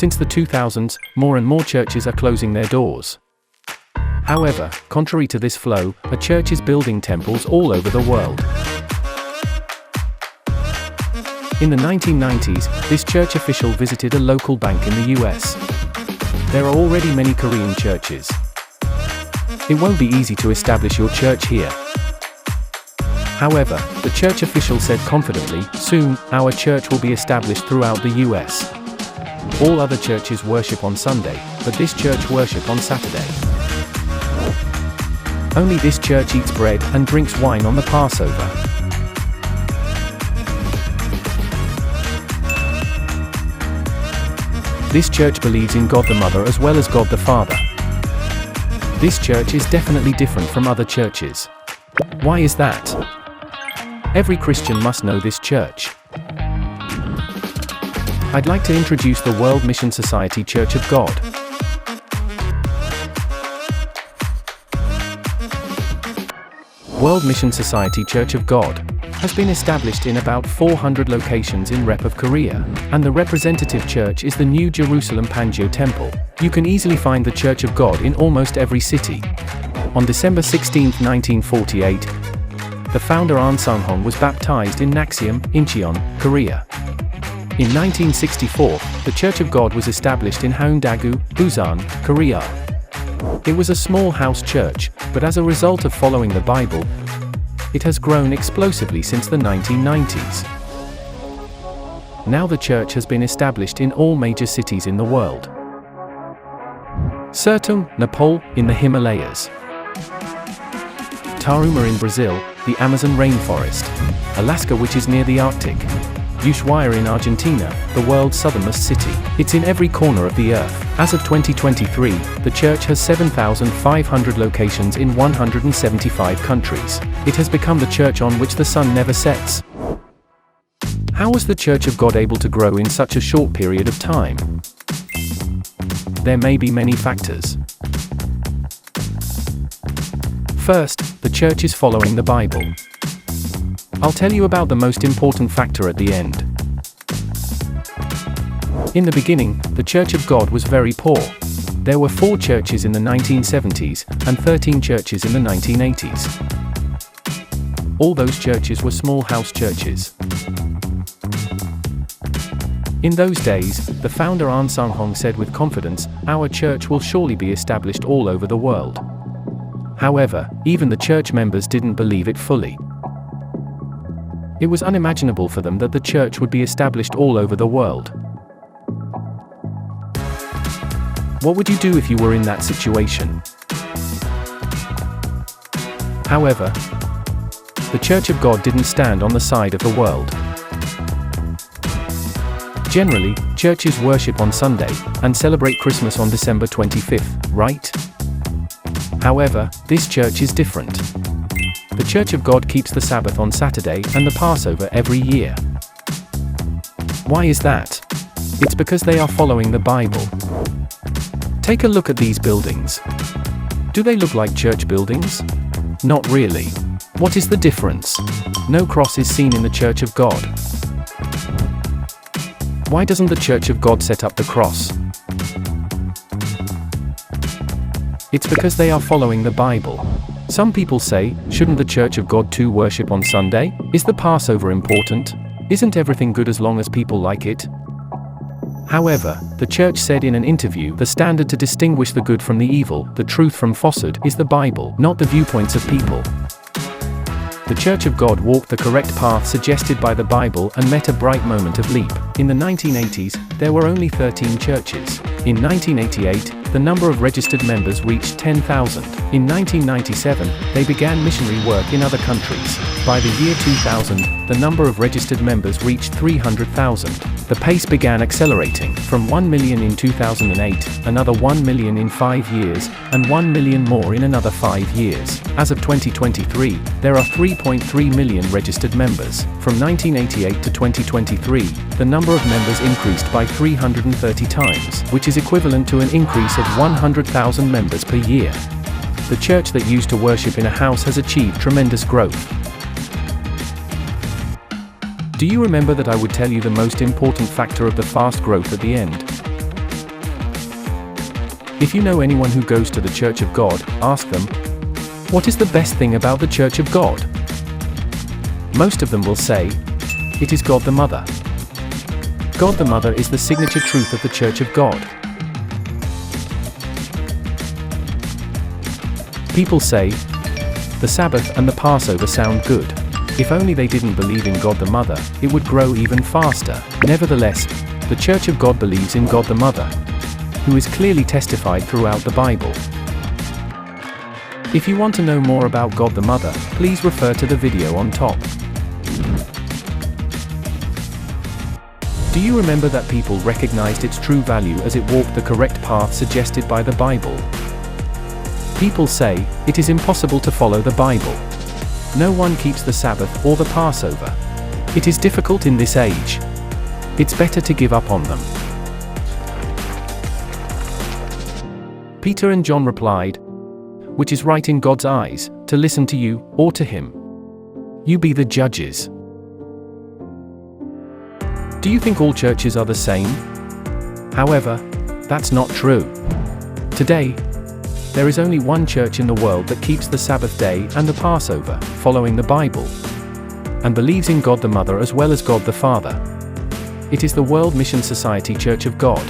Since the 2000s, more and more churches are closing their doors. However, contrary to this flow, a church is building temples all over the world. In the 1990s, this church official visited a local bank in the US. There are already many Korean churches. It won't be easy to establish your church here. However, the church official said confidently, soon, our church will be established throughout the US. All other churches worship on Sunday, but this church worship on Saturday. Only this church eats bread and drinks wine on the Passover. This church believes in God the Mother as well as God the Father. This church is definitely different from other churches. Why is that? Every Christian must know this church. I'd like to introduce the World Mission Society Church of God. World Mission Society Church of God has been established in about 400 locations in Rep of Korea, and the representative church is the New Jerusalem Pangyo Temple. You can easily find the Church of God in almost every city. On December 16, 1948, the founder Ahn Sung-hong was baptized in Naxium, Incheon, Korea. In 1964, the Church of God was established in Haeundaegu, Busan, Korea. It was a small house church, but as a result of following the Bible, it has grown explosively since the 1990s. Now the church has been established in all major cities in the world. Sertung, Nepal, in the Himalayas. Taruma in Brazil, the Amazon rainforest. Alaska, which is near the Arctic. Ushuaia in Argentina, the world's southernmost city. It's in every corner of the earth. As of 2023, the church has 7,500 locations in 175 countries. It has become the church on which the sun never sets. How was the Church of God able to grow in such a short period of time? There may be many factors. First, the church is following the Bible. I'll tell you about the most important factor at the end. In the beginning, the Church of God was very poor. There were 4 churches in the 1970s and 13 churches in the 1980s. All those churches were small house churches. In those days, the founder Ahn Sung-hong said with confidence, "Our church will surely be established all over the world." However, even the church members didn't believe it fully. It was unimaginable for them that the church would be established all over the world. What would you do if you were in that situation? However, the Church of God didn't stand on the side of the world. Generally, churches worship on Sunday and celebrate Christmas on December 25th, right? However, this church is different. The Church of God keeps the Sabbath on Saturday and the Passover every year. Why is that? It's because they are following the Bible. Take a look at these buildings. Do they look like church buildings? Not really. What is the difference? No cross is seen in the Church of God. Why doesn't the Church of God set up the cross? It's because they are following the Bible. Some people say, shouldn't the Church of God too worship on Sunday? Is the Passover important? Isn't everything good as long as people like it? However, the church said in an interview, the standard to distinguish the good from the evil, the truth from falsehood, is the Bible, not the viewpoints of people. The Church of God walked the correct path suggested by the Bible and met a bright moment of leap. In the 1980s, there were only 13 churches. In 1988, the number of registered members reached 10,000. In 1997, they began missionary work in other countries. By the year 2000, the number of registered members reached 300,000. The pace began accelerating, from 1 million in 2008, another 1 million in 5 years, and 1 million more in another 5 years. As of 2023, there are 3.3 million registered members. From 1988 to 2023, the number of members increased by 330 times, which is equivalent to an increase of 100,000 members per year. The church that used to worship in a house has achieved tremendous growth. Do you remember that I would tell you the most important factor of the fast growth at the end? If you know anyone who goes to the Church of God, ask them, what is the best thing about the Church of God? Most of them will say, it is God the Mother. God the Mother is the signature truth of the Church of God. People say, the Sabbath and the Passover sound good. If only they didn't believe in God the Mother, it would grow even faster. Nevertheless, the Church of God believes in God the Mother, who is clearly testified throughout the Bible. If you want to know more about God the Mother, please refer to the video on top. Do you remember that people recognized its true value as it walked the correct path suggested by the Bible? People say, it is impossible to follow the Bible. No one keeps the Sabbath or the Passover. It is difficult in this age. It's better to give up on them. Peter and John replied, which is right in God's eyes, to listen to you, or to him? You be the judges. Do you think all churches are the same? However, that's not true. Today, there is only one church in the world that keeps the Sabbath day and the Passover, following the Bible, and believes in God the Mother as well as God the Father. It is the World Mission Society Church of God.